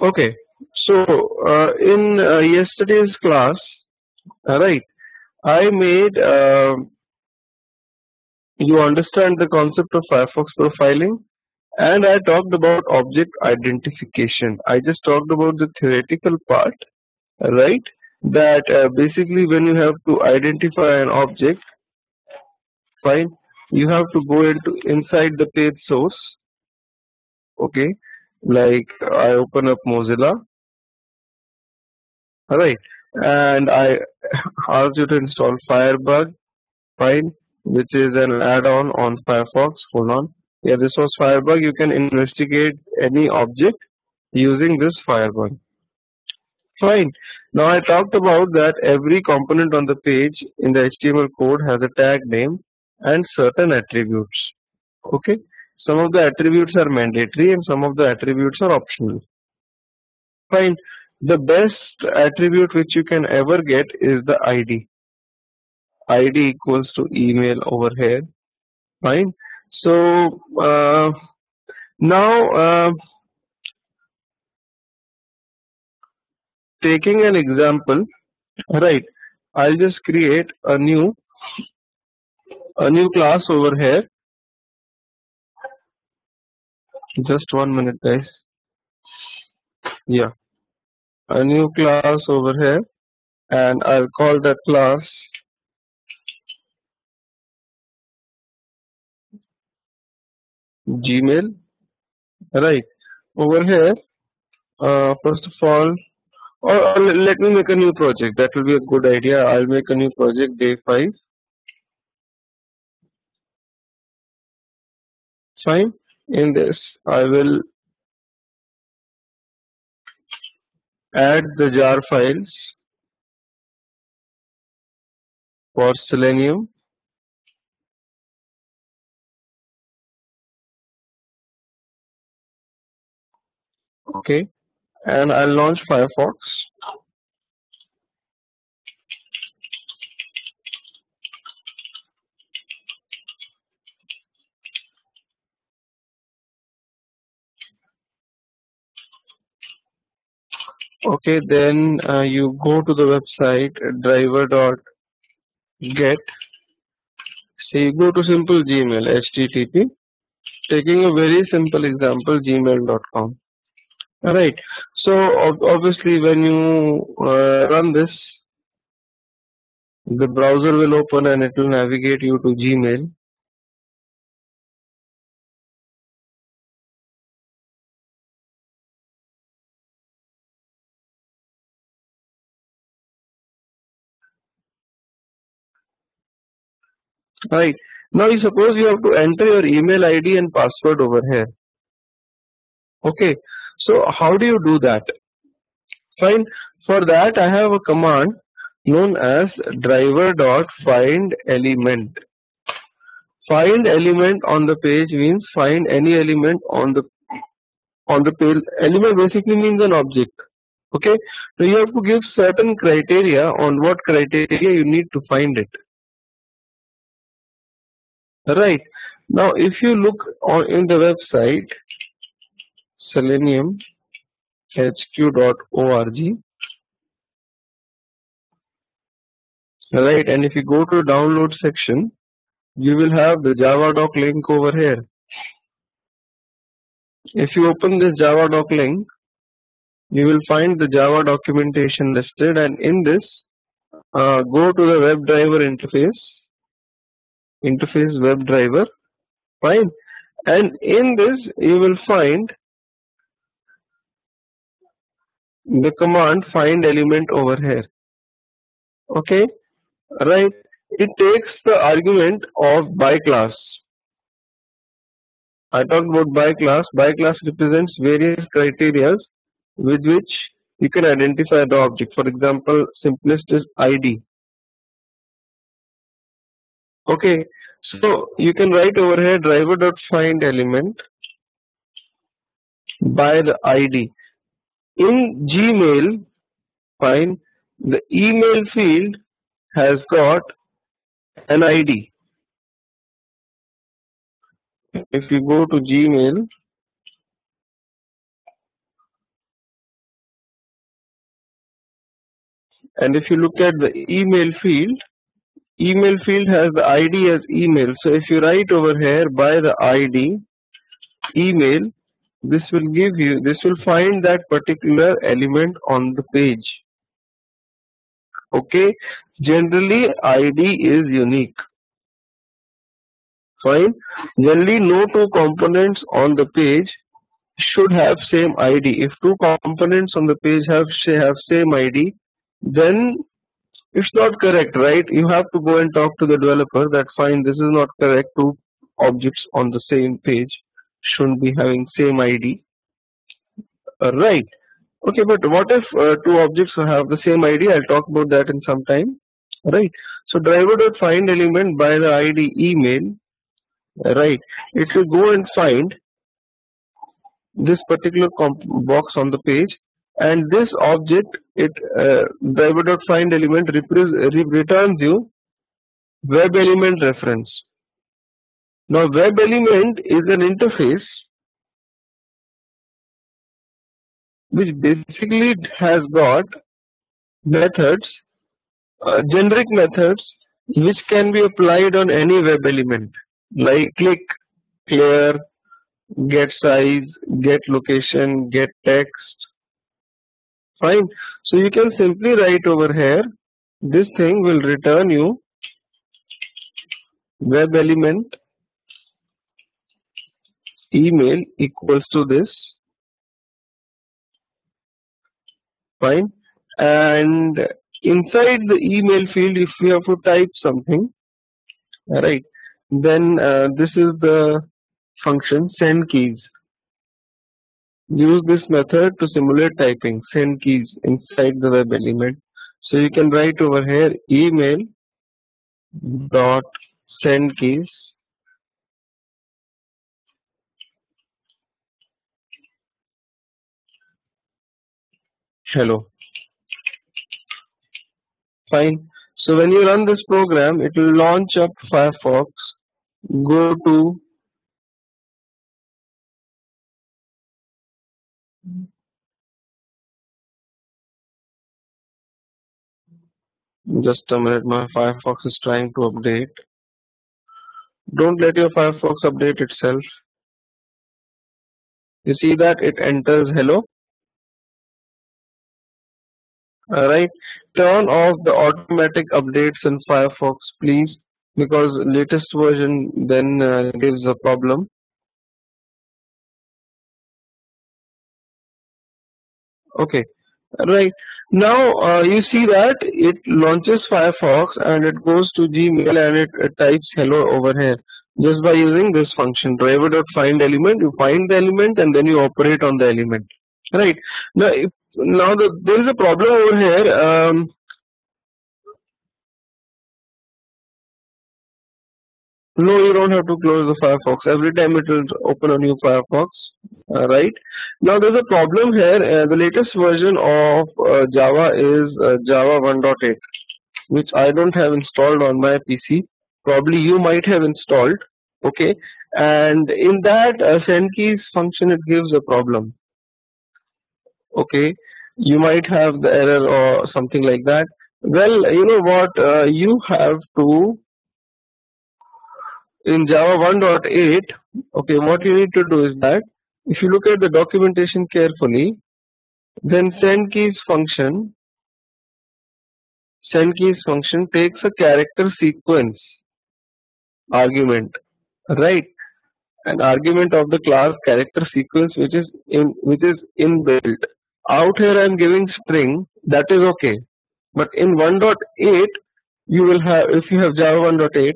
Okay, so in yesterday's class, right, I made you understand the concept of Firefox profiling, and I talked about object identification. I just talked about the theoretical part, right? That basically when you have to identify an object, fine, you have to go into inside the page source. Okay, like I open up Mozilla, alright, and I ask you to install Firebug, fine, which is an add-on on Firefox. Hold on, yeah, this was Firebug. You can investigate any object using this Firebug. Fine. Now I talked about that every component on the page in the HTML code has a tag name and certain attributes. Okay. Some of the attributes are mandatory and some of the attributes are optional. Fine. The best attribute which you can ever get is the ID. ID equals to email over here. Fine. So now taking an example, right? I'll just create a new class over here. Just 1 minute, guys. Yeah, a new class over here, and I'll call that class Gmail. Right over here. First of all, or let me make a new project. That will be a good idea. I'll make a new project, day 5. Fine. In this, I will add the jar files for Selenium. Okay, and I'll launch Firefox. Okay, then you go to the website driver.get. So you go to simple Gmail, HTTP. Taking a very simple example, gmail.com. Alright, so obviously when you run this, the browser will open and it will navigate you to Gmail. Right, now you suppose you have to enter your email ID and password over here. Okay, so how do you do that? Fine, for that I have a command known as driver.findElement. Find element on the page means find any element on the page. Element basically means an object. Okay, so you have to give certain criteria on what criteria you need to find it. Right, now if you look on in the website seleniumhq.org, right, and if you go to download section, you will have the Java doc link over here. If you open this Java doc link, you will find the Java documentation listed, and in this go to the WebDriver interface WebDriver, fine, and in this you will find the command find element over here. Okay, right, it takes the argument of by class. I talked about by class. By class represents various criteria with which you can identify the object. For example, simplest is ID. Okay, so you can write over here driver.findElement by the ID. In Gmail, fine, the email field has got an ID. If you go to Gmail, And if you look at the email field has the ID as email. So if you write over here by the ID email, this will find that particular element on the page. Okay, generally ID is unique. Fine. Generally no two components on the page should have same ID. If two components on the page have same ID, then it's not correct, right? You have to go and talk to the developer that fine, this is not correct. Two objects on the same page shouldn't be having same ID. Right. Okay, but what if two objects have the same ID? I'll talk about that in some time. Right. So driver.find element by the ID email. Right. It will go and find this particular box on the page, and this object, it driver.find element returns you web element reference. Now web element is an interface which basically has got methods, generic methods, which can be applied on any web element like click, clear, get size, get location, get text. Fine. So you can simply write over here, this thing will return you web element email equals to this. Fine. And inside the email field, if you have to type something, right, then this is the function send keys. Use this method to simulate typing, send keys inside the web element. So you can write over here email dot send keys hello. Fine. So when you run this program, it will launch up Firefox, go to just a minute, my Firefox is trying to update. Don't let your Firefox update itself. You see that it enters hello. Alright, turn off the automatic updates in Firefox please, because latest version then gives a problem. Okay, right. Now you see that it launches Firefox and it goes to Gmail and it types hello over here just by using this function driver.find element. You find the element and then you operate on the element. Right. Now there is a problem over here. No, you don't have to close the Firefox. Every time it will open a new Firefox. Right. Now there's a problem here. The latest version of Java is Java 1.8, which I don't have installed on my PC. Probably you might have installed. Okay. And in that send keys function, it gives a problem. Okay. You might have the error or something like that. Well, you know what? You have to, in Java 1.8, okay, what you need to do is that if you look at the documentation carefully, then send keys function takes a character sequence argument, right? An argument of the class character sequence which is inbuilt. Out here I am giving string, that is okay. But in 1.8, you will have, if you have Java 1.8,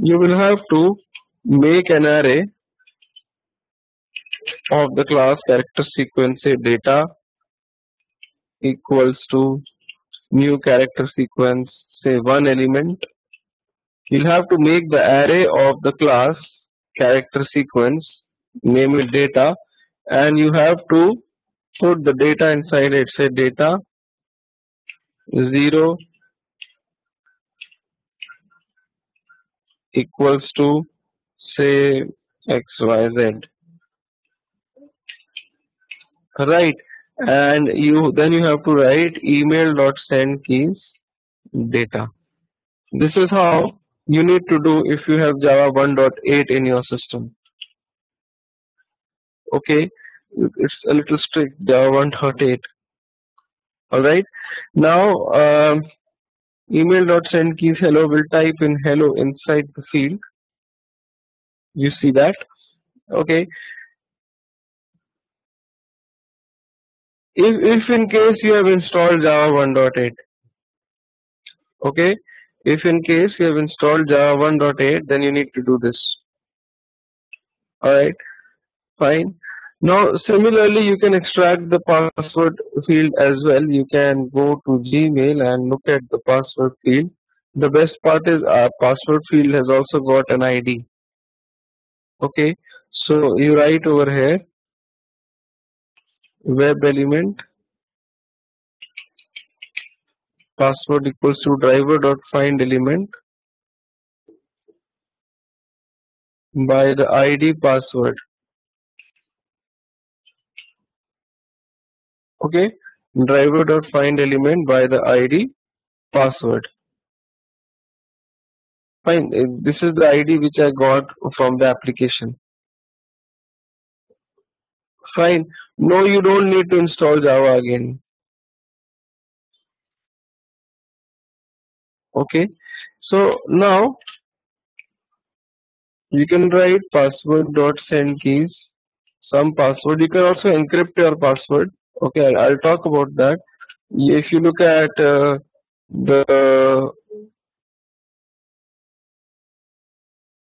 you will have to make an array of the class character sequence, say data equals to new character sequence, say one element. You'll have to make the array of the class character sequence, name it data, and you have to put the data inside it, say data 0 equals to say XYZ. Right. and you have to write email dot send keys data. This is how you need to do if you have Java 1.8 in your system. Okay, it's a little strict, Java 1.8. Alright, now email dot send keys hello will type in hello inside the field. You see that? Okay, if in case you have installed Java 1.8, okay, if in case you have installed Java 1.8, then you need to do this. Alright, fine. Now similarly you can extract the password field as well. You can go to Gmail and look at the password field. The best part is our password field has also got an ID. Okay, so you write over here web element password equals to driver dot find element by the ID password. Okay, driver dot find element by the ID password. Fine, this is the ID which I got from the application. Fine, no, you don't need to install Java again. Okay, so now you can write password dot send keys some password. You can also encrypt your password. Okay, I'll talk about that. If you look at the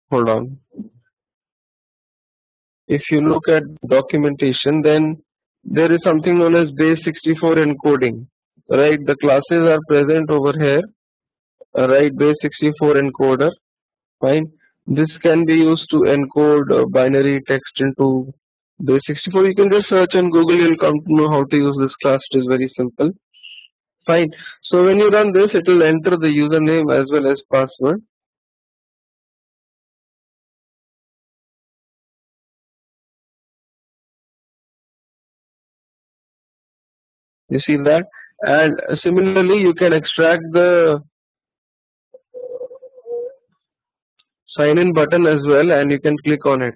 hold on, if you look at documentation, then there is something known as base 64 encoding. Right, the classes are present over here. Right, base 64 encoder. Fine. This can be used to encode binary text into base 64. You can just search on Google. You'll come to know how to use this class. It is very simple. Fine. So when you run this, it will enter the username as well as password. You see that? And similarly, you can extract the sign in button as well, and you can click on it.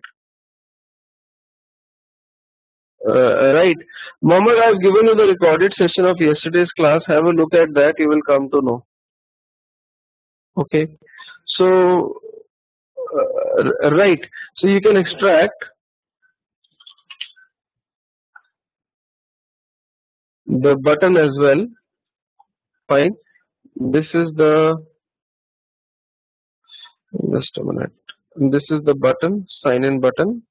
Right. Mohammed, I've given you the recorded session of yesterday's class. Have a look at that. You will come to know. Okay. So, right. So you can extract the button as well. Fine. This is the, just a minute. This is the button, sign in button.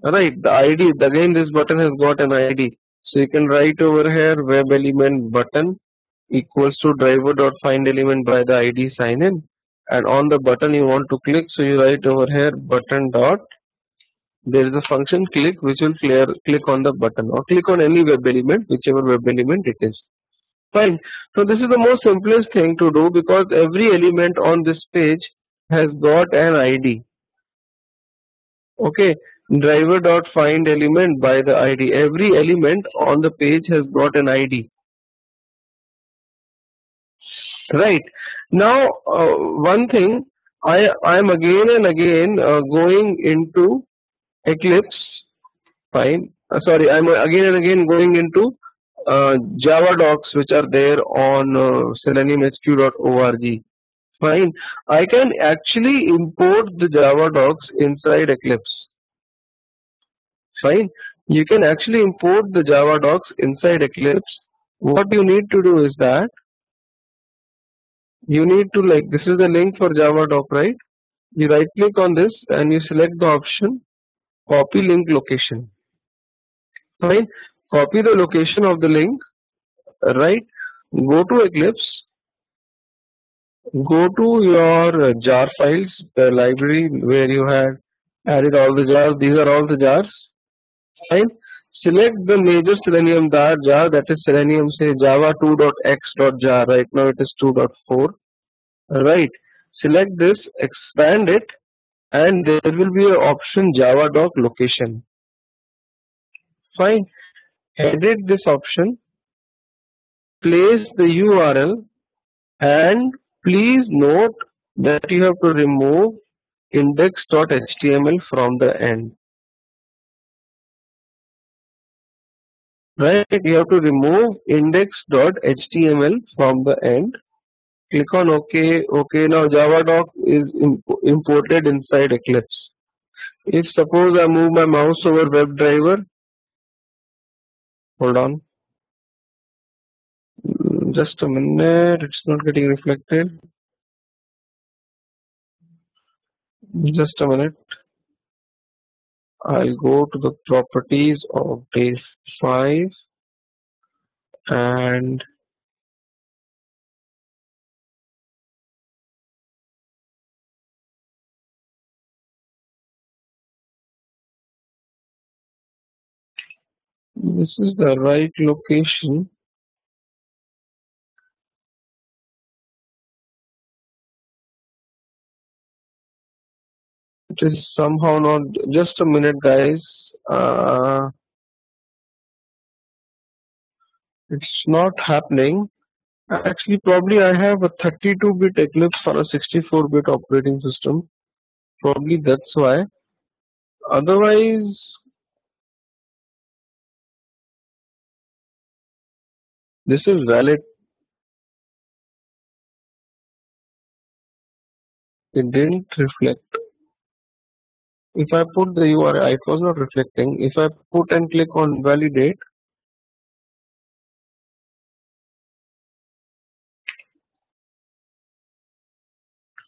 Right, the ID, again this button has got an ID. So you can write over here web element button equals to driver dot find element by the ID sign in, and on the button you want to click, so you write over here button dot, there is a function click which will click on the button or click on any web element, whichever web element it is. Fine. So this is the most simplest thing to do because every element on this page has got an ID. Okay, driver dot find element by the ID. Every element on the page has got an ID. Right. Now, one thing, I am again and again going into Eclipse. Fine. Sorry, I am again and again going into Java docs which are there on seleniumhq.org. Fine. I can actually import the Java docs inside Eclipse. Fine. You can actually import the Java docs inside Eclipse. What you need to do is that you need to, like, this is the link for Java doc, right? You right click on this and you select the option copy link location. Fine. Copy the location of the link. Right. Go to Eclipse. Go to your jar files, the library where you had added all the jars. These are all the jars. Fine. Select the major Selenium jar, that is Selenium say Java 2.x.jar. Right now it is 2.4. Right. Select this, expand it, and there will be an option Java doc location. Fine. edit this option, place the URL, and please note that you have to remove index.html from the end. Right, you have to remove index.html from the end. Click on OK. OK. Now JavaDoc is imported inside Eclipse. If suppose I move my mouse over WebDriver, hold on, just a minute, it's not getting reflected. Just a minute. I'll go to the properties of day 5 and this is the right location. It is somehow not. Just a minute, guys. It's not happening. Actually, probably I have a 32-bit Eclipse for a 64-bit operating system. Probably that's why. Otherwise, this is valid. It didn't reflect. If I put the URL, it was not reflecting. If I put and click on validate,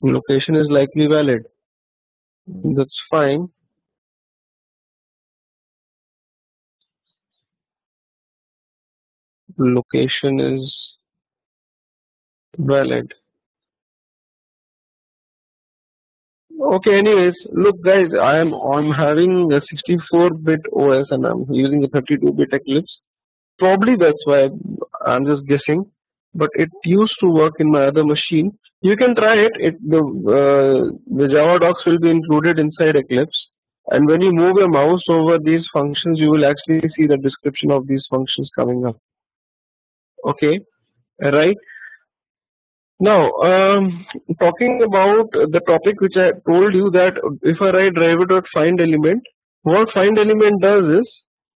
location is likely valid. That's fine. Location is valid. Okay, anyways, look guys, I'm having a 64-bit OS and I'm using a 32-bit Eclipse. Probably that's why, I'm just guessing, but it used to work in my other machine. You can try it. The Java docs will be included inside Eclipse, and when you move your mouse over these functions, you will actually see the description of these functions coming up. Okay, right. Now, talking about the topic which I told you, that if I write driver.find element, what find element does is,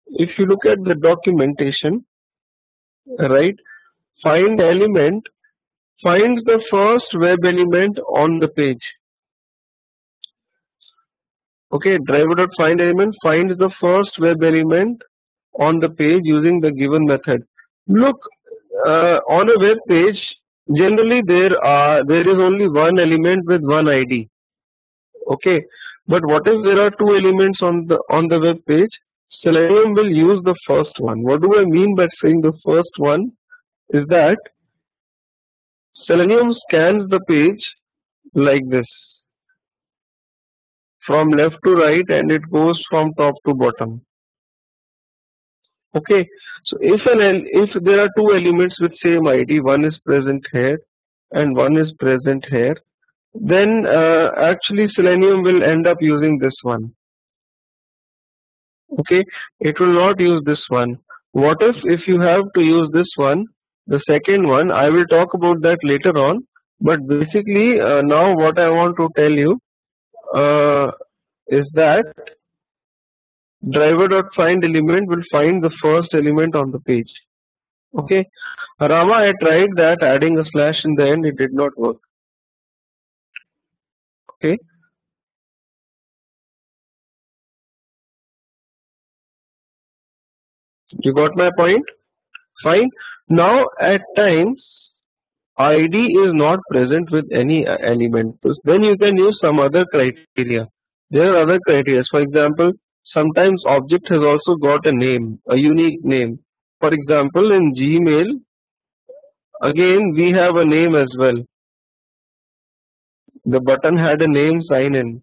if you look at the documentation, right, find element finds the first web element on the page. Okay, driver.find element finds the first web element on the page using the given method. Look, on a web page, generally there is only one element with one ID. Okay, but what if there are two elements on the web page? Selenium will use the first one. What do I mean by saying the first one? Is that Selenium scans the page like this, from left to right, and it goes from top to bottom. Okay, so if there are two elements with same ID, one is present here and one is present here, then actually Selenium will end up using this one. Okay, it will not use this one. What if you have to use this one, the second one? I will talk about that later on, but basically now what I want to tell you is that driver.find element will find the first element on the page. Okay, Rama, I tried that, adding a slash in the end, it did not work. Okay, you got my point? Fine. Now at times ID is not present with any element, then you can use some other criteria. There are other criteria. For example, sometimes object has also got a name, a unique name. For example, in Gmail, again we have a name as well. The button had a name, sign in.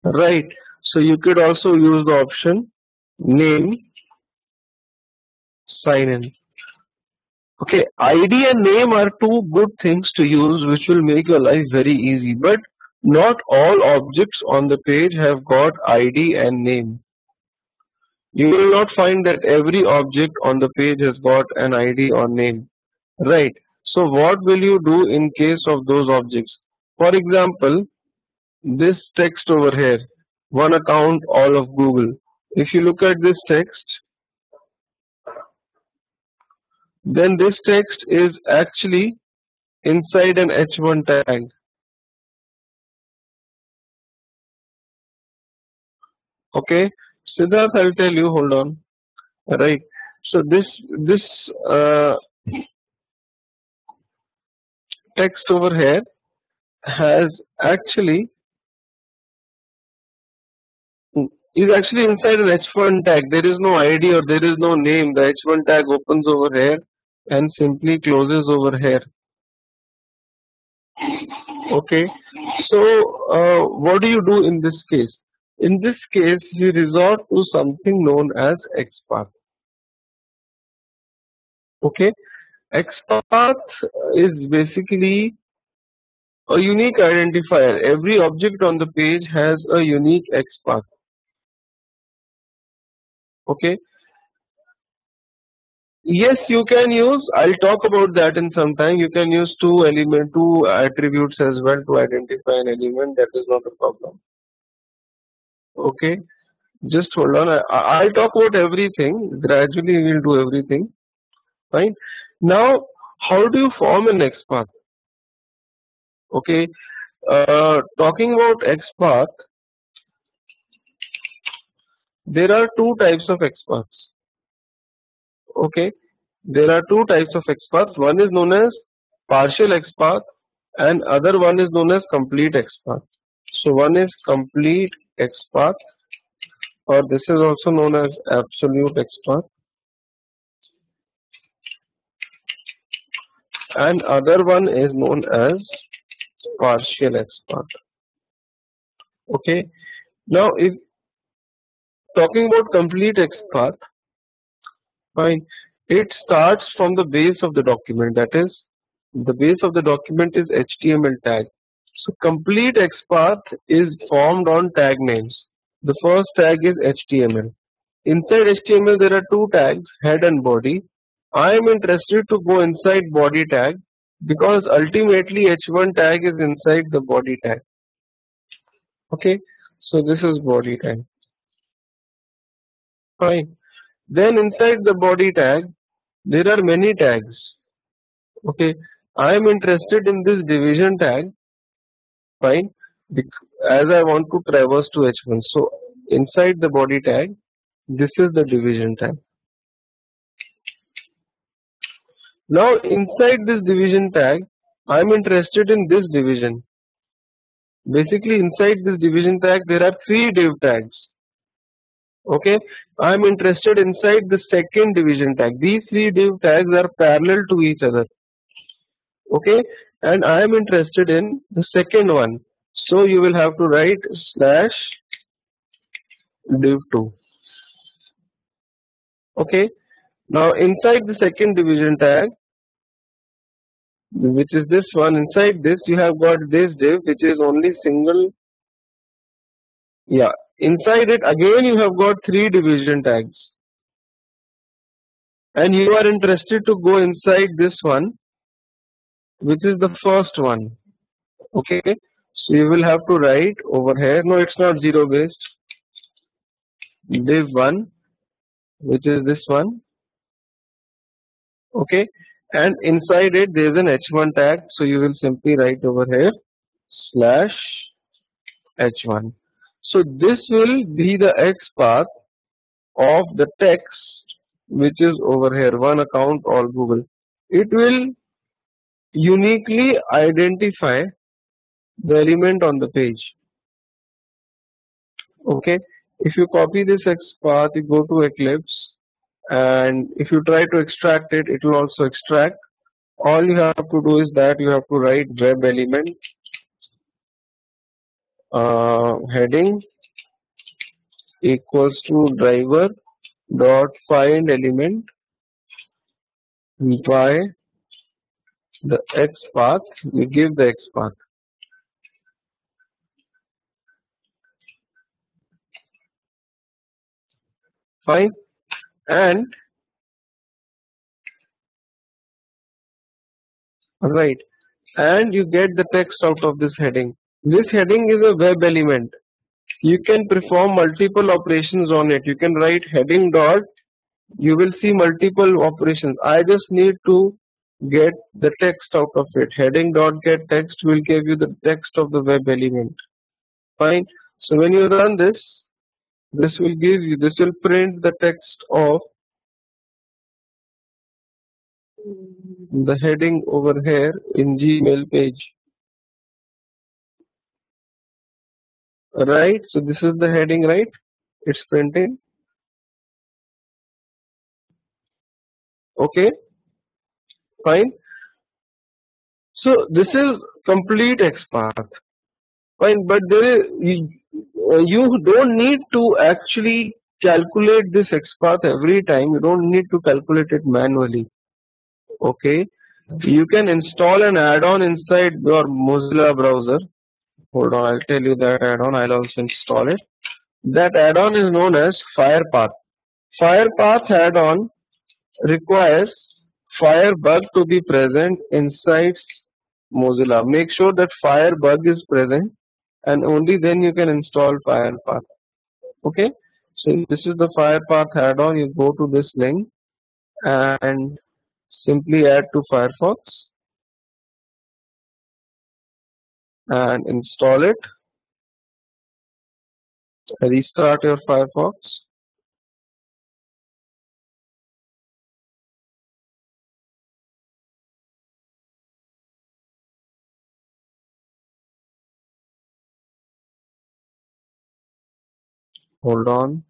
Right. So you could also use the option name, sign in. Okay, ID and name are two good things to use which will make your life very easy, but not all objects on the page have got ID and name. You will not find that every object on the page has got an ID or name, right? So what will you do in case of those objects? For example, this text over here, one account all of Google. If you look at this text, then this text is actually inside an H1 tag. Okay, Siddharth, I'll tell you. Hold on. Right. So this uh, text over here has actually is actually inside an H1 tag. There is no ID or there is no name. The H1 tag opens over here and simply closes over here. Okay. So what do you do in this case? In this case, you resort to something known as XPath. Okay. XPath is basically a unique identifier. Every object on the page has a unique XPath. Okay. Yes, you can use. I'll talk about that in some time. You can use two attributes as well to identify an element. That is not a problem. Okay. Just hold on. I'll talk about everything. Gradually, we'll do everything. Fine. Now, how do you form an XPath? Okay. Talking about XPath, there are two types of XPaths. Okay. There are two types of XPaths. One is known as partial XPath and other one is known as complete XPath. So one is complete XPath, or this is also known as absolute XPath, and other one is known as partial XPath. Okay. Now, if talking about complete XPath, fine, it starts from the base of the document. That is, the base of the document is HTML tag. So complete XPath is formed on tag names. The first tag is HTML. Inside HTML there are two tags, head and body. I am interested to go inside body tag because ultimately H1 tag is inside the body tag. Okay, so this is body tag. Fine. Then inside the body tag there are many tags. Okay, I am interested in this division tag. Fine, as I want to traverse to H1. So inside the body tag, this is the division tag. Now inside this division tag, I am interested in this division. Basically inside this division tag there are three div tags. Okay, I am interested inside the second division tag. These three div tags are parallel to each other. Okay, and I am interested in the second one. So you will have to write slash div2. Okay, now inside the second division tag, which is this one, inside this you have got this div which is only single. Yeah, inside it again you have got three division tags, and you are interested to go inside this one, which is the first one. Okay, so you will have to write over here, no, it's not zero based, div1, which is this one. Okay, and inside it there is an h1 tag, so you will simply write over here slash h1. So this will be the XPath of the text which is over here, one account all Google. It will uniquely identify the element on the page. Okay, if you copy this XPath, you go to Eclipse, and if you try to extract it, it will also extract. All you have to do is that you have to write web element heading equals to driver dot find element by the XPath. You give the XPath. Fine. And right, and you get the text out of this heading. This heading is a web element. You can perform multiple operations on it. You can write heading dot, you will see multiple operations. I just need to get the text out of it. Heading dot get text will give you the text of the web element. Fine. So when you run this, this will print the text of the heading over here in Gmail page. Right. So this is the heading, right? It's printing. Okay. Fine. So this is complete XPath. Fine, but you don't need to actually calculate this XPath every time. You don't need to calculate it manually. Okay, you can install an add-on inside your Mozilla browser. Hold on, I'll tell you that add-on. I'll also install it. That add-on is known as Firepath. Firepath add-on requires Firebug to be present inside Mozilla. Make sure that Firebug is present, and only then you can install Firepath. Okay, so this is the Firepath add-on. You go to this link and simply add to Firefox and install it. Restart your Firefox. Hold on.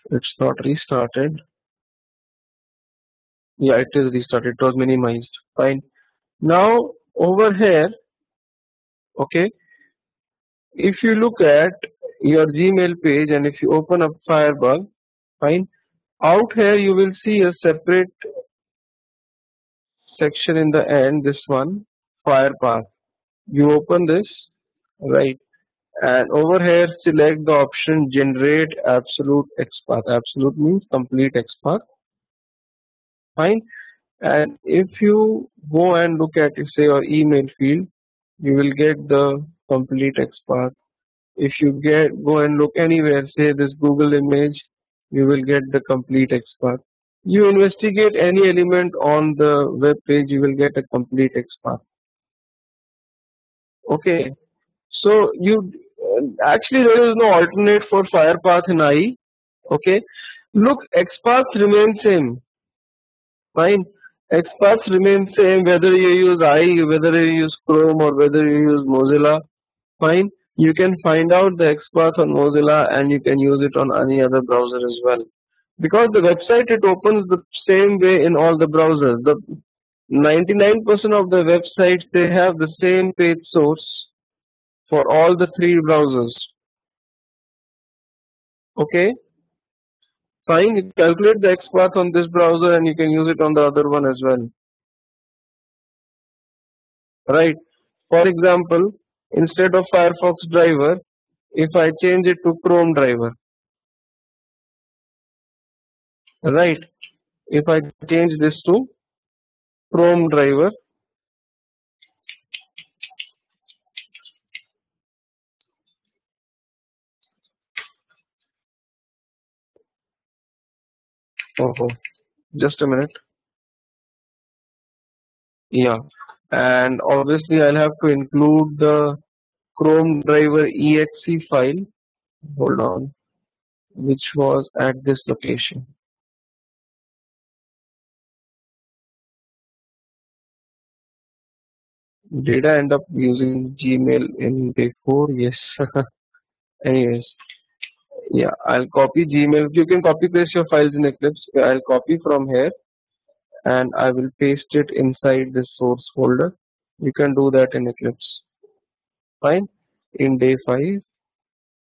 It's not restarted. Yeah, it is restarted. It was minimized. Fine. Now over here, okay, if you look at your Gmail page and if you open up Firebug, fine, out here you will see a separate section in the end, this one, Firepath. You open this, right, and over here select the option generate absolute XPath. Absolute means complete XPath. Fine. And if you go and look at say your email field, you will get the complete XPath. If you go and look anywhere, say this Google image, you will get the complete XPath. You investigate any element on the web page, you will get a complete XPath. Okay, so you actually there is no alternate for Firepath in IE. Okay, look, XPath remains same. Fine, XPath remains same whether you use IE, whether you use Chrome, or whether you use Mozilla. Fine, you can find out the XPath on Mozilla and you can use it on any other browser as well. Because the website, it opens the same way in all the browsers. The 99% of the websites, they have the same page source for all the three browsers. Okay, fine, you calculate the XPath on this browser and you can use it on the other one as well. Right. For example, instead of Firefox driver, if I change it to Chrome driver, right, if I change this to Chrome driver, oh, just a minute, yeah, and obviously I'll have to include the Chrome driver exe file, hold on, which was at this location. Did I end up using Gmail in day 4? Yes. Anyways, yeah, I'll copy Gmail. You can copy paste your files in Eclipse. I'll copy from here and I will paste it inside this source folder. You can do that in Eclipse. Fine. In day 5,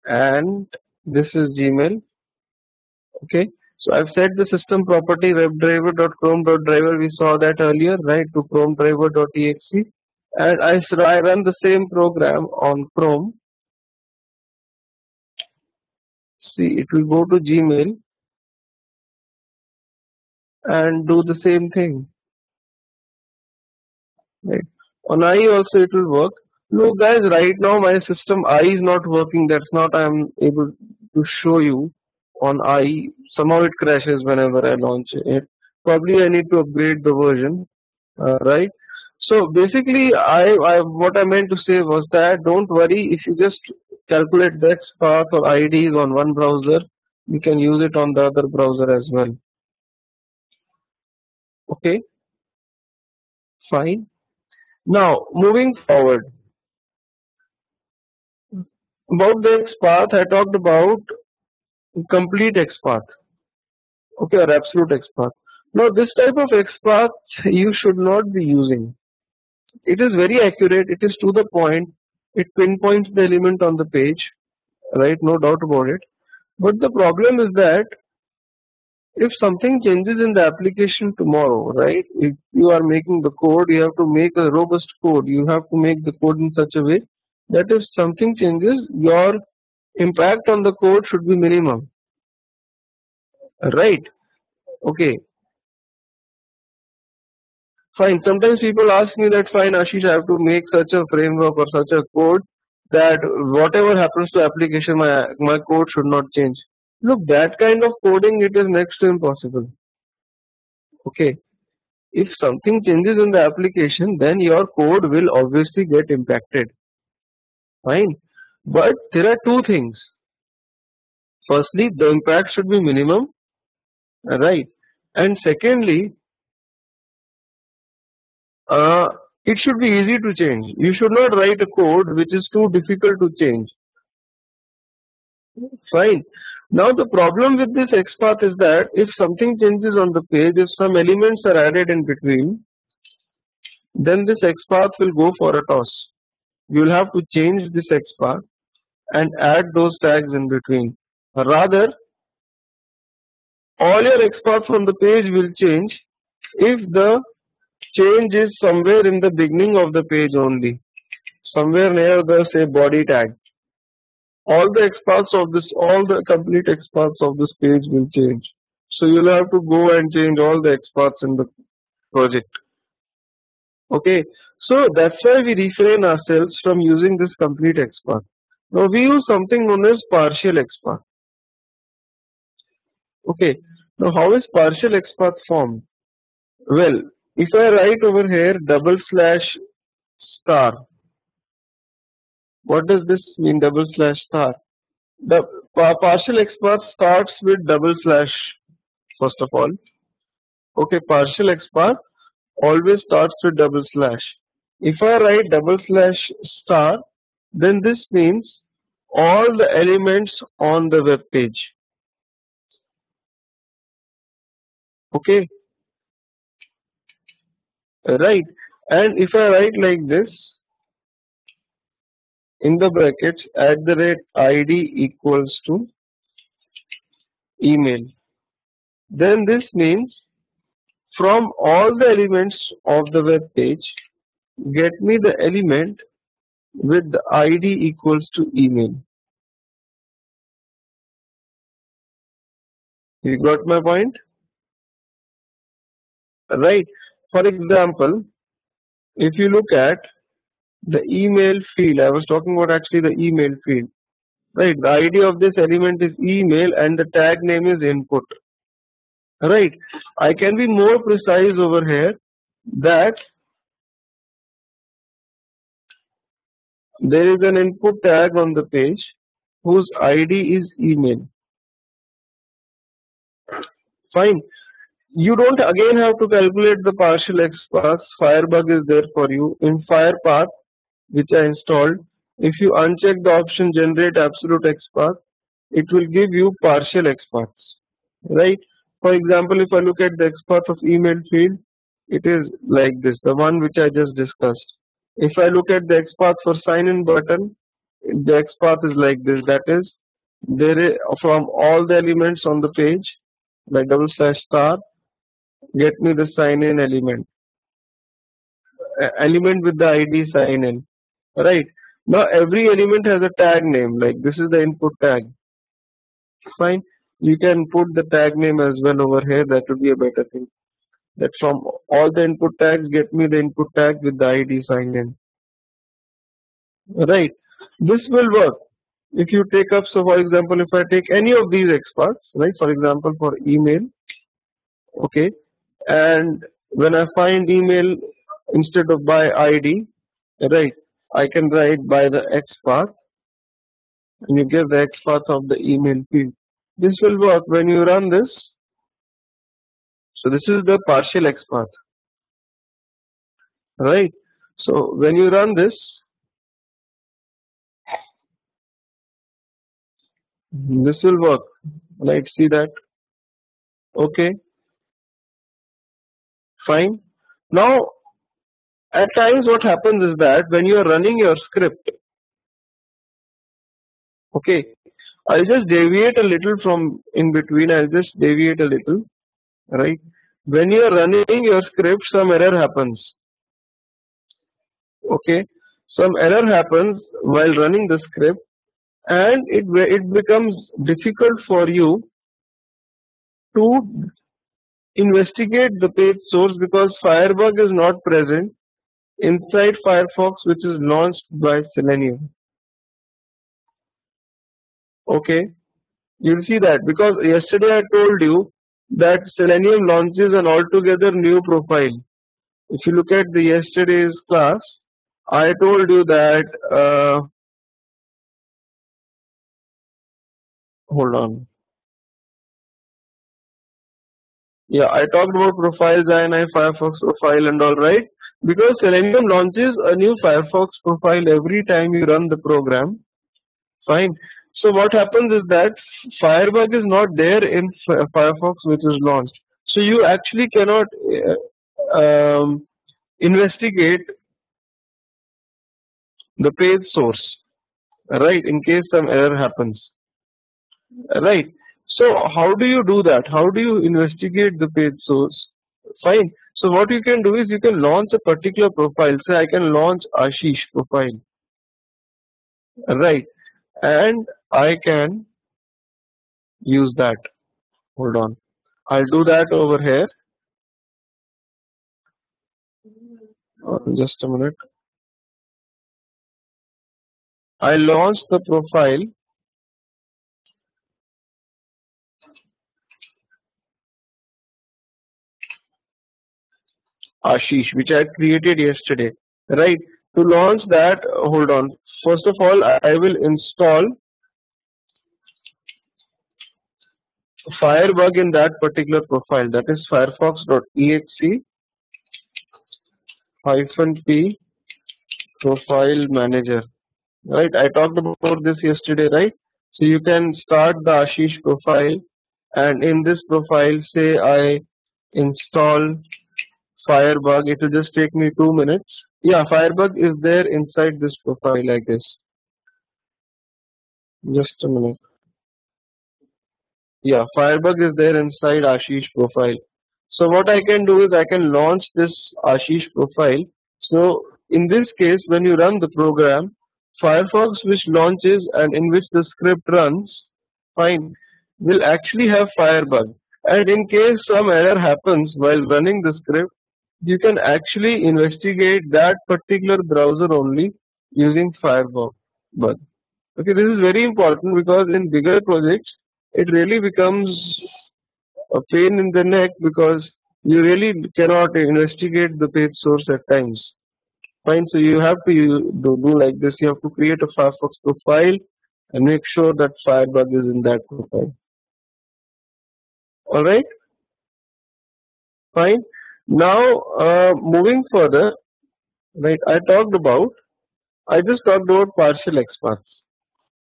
and this is Gmail. Okay. So I've set the system property WebDriver.Chrome.driver. We saw that earlier, right, to ChromeDriver.exe, and I run the same program on Chrome. See, it will go to Gmail and do the same thing. Right. On IE also it will work. Look guys, right now my system IE is not working. That's not I am able to show you on IE. Somehow it crashes whenever I launch it. Probably I need to upgrade the version, right? So basically, what I meant to say was that don't worry if you just calculate the XPath or IDs on one browser, you can use it on the other browser as well. Okay, fine. Now moving forward. About the XPath, I talked about complete XPath, okay, or absolute XPath. Now, this type of XPath you should not be using. It is very accurate, it is to the point, it pinpoints the element on the page, right? No doubt about it. But the problem is that if something changes in the application tomorrow, right? If you are making the code, you have to make a robust code. You have to make the code in such a way that if something changes, your impact on the code should be minimum, right? Okay, fine. Sometimes people ask me that, fine, Ashish, I have to make such a framework or such a code that whatever happens to application, my code should not change. Look, that kind of coding, it is next to impossible. Okay, if something changes in the application, then your code will obviously get impacted. Fine, but there are two things. Firstly, the impact should be minimum, right? And secondly, uh, it should be easy to change. You should not write a code which is too difficult to change. Fine. Now the problem with this XPath is that if something changes on the page, if some elements are added in between, then this XPath will go for a toss. You will have to change this XPath and add those tags in between. Rather, all your XPath from the page will change if the change is somewhere in the beginning of the page only, somewhere near the say body tag. All the XPaths of this, all the complete XPaths of this page will change. So you'll have to go and change all the XPaths in the project. Okay, so that's why we refrain ourselves from using this complete XPath. Now we use something known as partial XPath. Okay, now how is partial XPath formed? Well, if I write over here /* what does this mean, /*? The partial XPath starts with / first of all. Okay, partial XPath always starts with /. If I write /*, then this means all the elements on the web page. Okay, right. And if I write like this, in the brackets @ID equals to email, then this means from all the elements of the web page, get me the element with the ID equals to email. You got my point? Right. For example, if you look at the email field, I was talking about actually the email field. Right. The ID of this element is email and the tag name is input. Right. I can be more precise over here that there is an input tag on the page whose ID is email. Fine. You don't again have to calculate the partial XPath. Firebug is there for you. In Firepath, which I installed, if you uncheck the option generate absolute XPath, it will give you partial XPaths. Right? For example, if I look at the XPath of email field, it is like this, the one which I just discussed. If I look at the XPath for sign in button, the XPath is like this. That is, there is from all the elements on the page, like double slash star, get me the sign in element, element with the ID sign in, right? Now every element has a tag name, like this is the input tag. Fine, you can put the tag name as well over here, that would be a better thing. That from all the input tags, get me the input tag with the ID sign in, right? This will work if you take up, so for example, if I take any of these experts, right, for example for email, okay, and when I find email, instead of by ID, right, I can write by the XPath, and you give the XPath of the email field. This will work when you run this. So this is the partial XPath, right? So when you run this, this will work, right? See that? Okay, fine. Now at times what happens is that when you are running your script, okay, I'll just deviate a little from in between. I'll just deviate a little, right? When you are running your script, some error happens. Okay, some error happens while running the script, and it becomes difficult for you to investigate the page source because Firebug is not present inside Firefox, which is launched by Selenium. Okay, you'll see that because yesterday I told you that Selenium launches an altogether new profile. If you look at the yesterday's class, I told you that hold on. Yeah, I talked about profiles, INI, Firefox profile and all, right? Because Selenium launches a new Firefox profile every time you run the program. Fine. So what happens is that Firebug is not there in Firefox which is launched. So you actually cannot investigate the page source, right? In case some error happens, right? So how do you do that? How do you investigate the page source? Fine. So what you can do is you can launch a particular profile. Say I can launch Ashish profile, right? And I can use that. Hold on. I'll do that over here. Just a minute. I launch the profile Ashish, which I created yesterday, right? To launch that, hold on. First of all, I will install Firebug in that particular profile. That is firefox.exe -p profile manager. Right? I talked about this yesterday, right? So you can start the Ashish profile, and in this profile, say I install Firebug. It will just take me 2 minutes. Yeah, Firebug is there inside this profile, I guess. Just a minute. Yeah, Firebug is there inside Ashish profile. So what I can do is I can launch this Ashish profile. So in this case, when you run the program, Firefox which launches and in which the script runs, fine, will actually have Firebug. And in case some error happens while running the script, you can actually investigate that particular browser only using Firebug. Okay, this is very important because in bigger projects, it really becomes a pain in the neck because you really cannot investigate the page source at times. Fine, so you have to do like this. You have to create a Firefox profile and make sure that Firebug is in that profile. All right, fine. Now, moving further, right? I just talked about partial XPaths.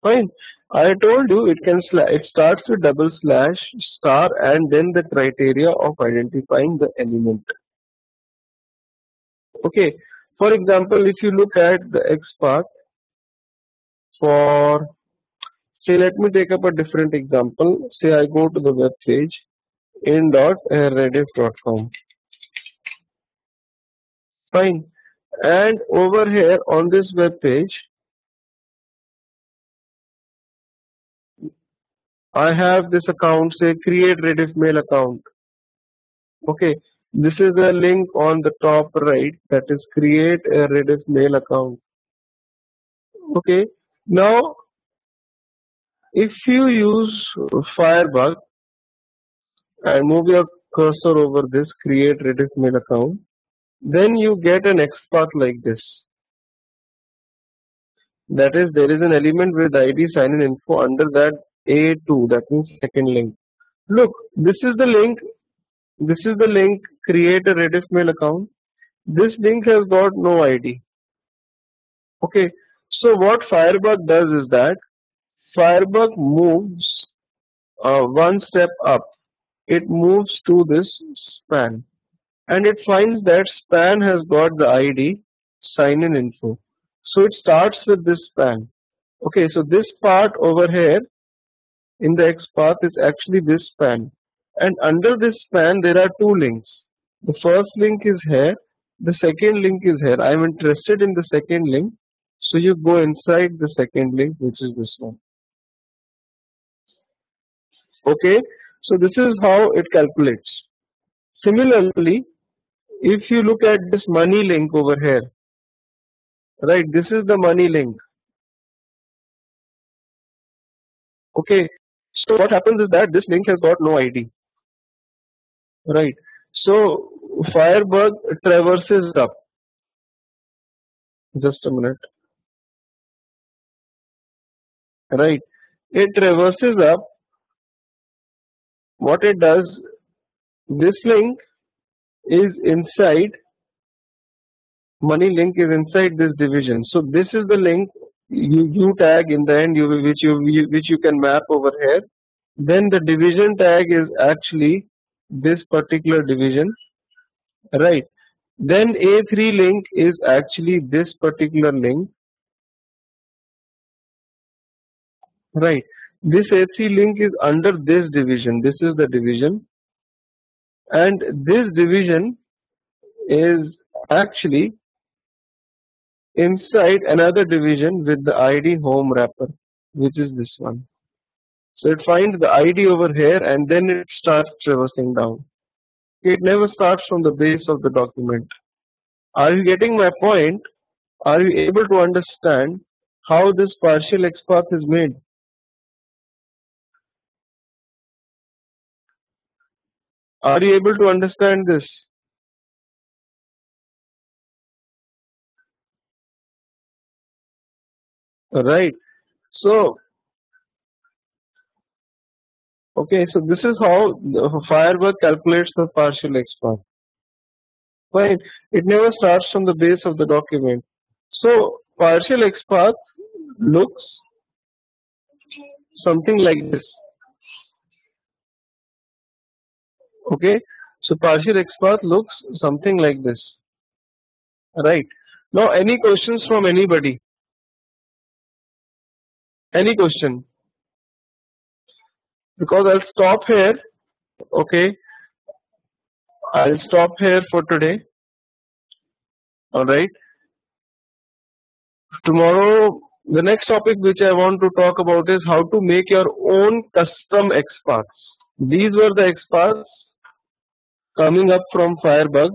Fine. I told you it starts with double slash star and then the criteria of identifying the element. Okay. For example, if you look at the XPath for, say, let me take up a different example. Say I go to the web page in.rediff.com. Fine. And over here on this web page, I have this account, say create Rediff mail account. Okay, this is a link on the top right, that is create a Rediff mail account. Okay, now if you use Firebug and move your cursor over this create Rediff mail account, then you get an XPath like this. That is, there is an element with ID sign in info under that A2, that means second link. Look, this is the link. This is the link create a Rediff mail account. This link has got no ID. Okay, so what Firebug does is that Firebug moves one step up. It moves to this span and it finds that span has got the ID sign in info. So it starts with this span. Okay, so this part over here in the XPath is actually this span, and under this span there are two links. The first link is here, the second link is here. I am interested in the second link, so you go inside the second link, which is this one. Okay, so this is how it calculates. Similarly, if you look at this money link over here, right, this is the money link. Okay, so what happens is that this link has got no ID, right? So Firebug traverses up. Just a minute. Right, it traverses up. What it does, this link is inside, money link is inside this division. So this is the link you tag in the end, which you can map over here. Then the division tag is actually this particular division, right? Then A3 link is actually this particular link, right? This A3 link is under this division. This is the division, and this division is actually inside another division with the ID home wrapper, which is this one. So it finds the ID over here and then it starts traversing down. It never starts from the base of the document. Are you getting my point? Are you able to understand how this partial XPath is made? Are you able to understand this? Right. So, okay, so this is how the Firebug calculates the partial XPath. Fine. It never starts from the base of the document. So partial XPath looks something like this. Okay. So partial XPath looks something like this. Right. Now any questions from anybody? Any question? Because I'll stop here. Okay. I'll stop here for today. Alright. Tomorrow, the next topic which I want to talk about is how to make your own custom XPaths. These were the XPaths coming up from Firebug.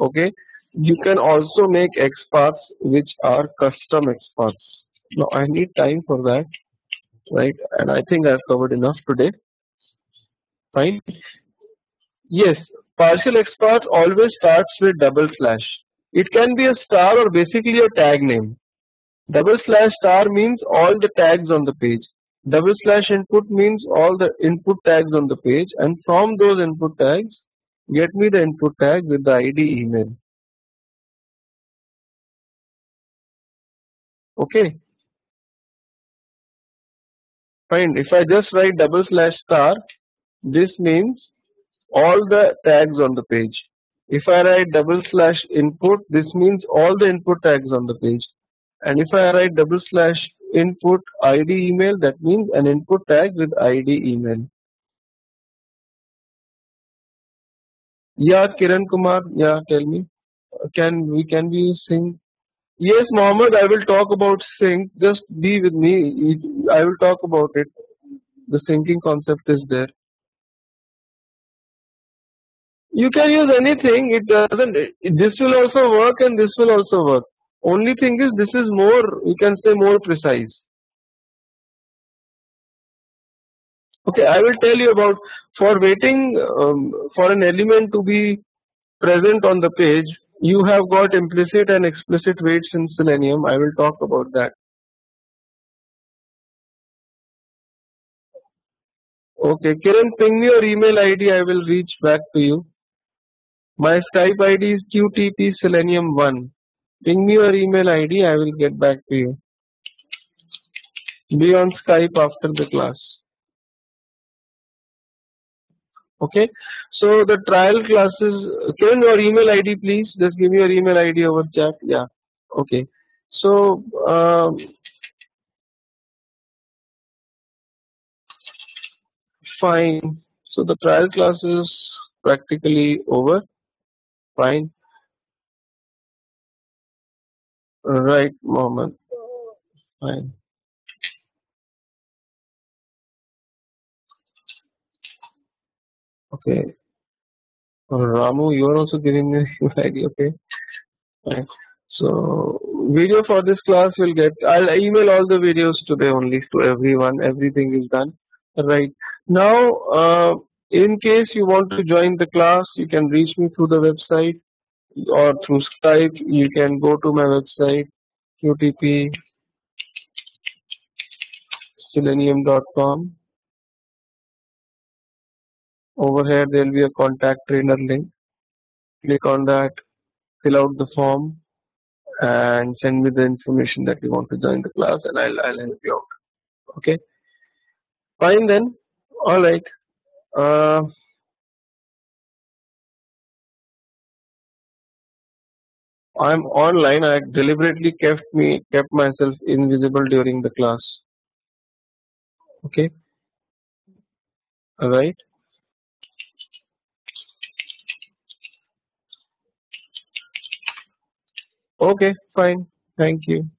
Okay. You can also make XPaths which are custom XPaths. Now I need time for that. Right. And I think I've covered enough today. Fine. Yes, partial XPath always starts with double slash. It can be a star or basically a tag name. Double slash star means all the tags on the page. Double slash input means all the input tags on the page, and from those input tags, get me the input tag with the ID email. Okay. Fine. If I just write double slash star, this means all the tags on the page. If I write double slash input, this means all the input tags on the page. And if I write double slash input ID email, that means an input tag with ID email. Yeah, Kiran Kumar. Yeah, tell me. Can we use sync? Yes, Mohammed. I will talk about sync. Just be with me. I will talk about it. The syncing concept is there. You can use anything. It doesn't. This will also work and this will also work. Only thing is this is more. You can say more precise. Okay, I will tell you about for waiting for an element to be present on the page. You have got implicit and explicit waits in Selenium. I will talk about that. Okay, Kiran, ping me your email ID. I will reach back to you. My Skype ID is QTP Selenium 1. Ping me your email ID. I will get back to you. Be on Skype after the class. Okay. So the trial classes. Kiran, your email ID, please. Just give me your email ID over chat. Yeah. Okay. So fine. So the trial class is practically over. Fine. Right, Mohammed. Fine. Okay. Ramu, you are also giving me your ID. Okay. Fine. So video for this class will get. I'll email all the videos today only to everyone. Everything is done. Right. Now, in case you want to join the class, you can reach me through the website or through Skype. You can go to my website qtp selenium.com. Over here there will be a contact trainer link. Click on that, fill out the form, and send me the information that you want to join the class, and I'll help you out. Okay, fine then. All right. Uh, I'm online. I deliberately kept myself invisible during the class. Okay. All right. Okay. Fine. Thank you.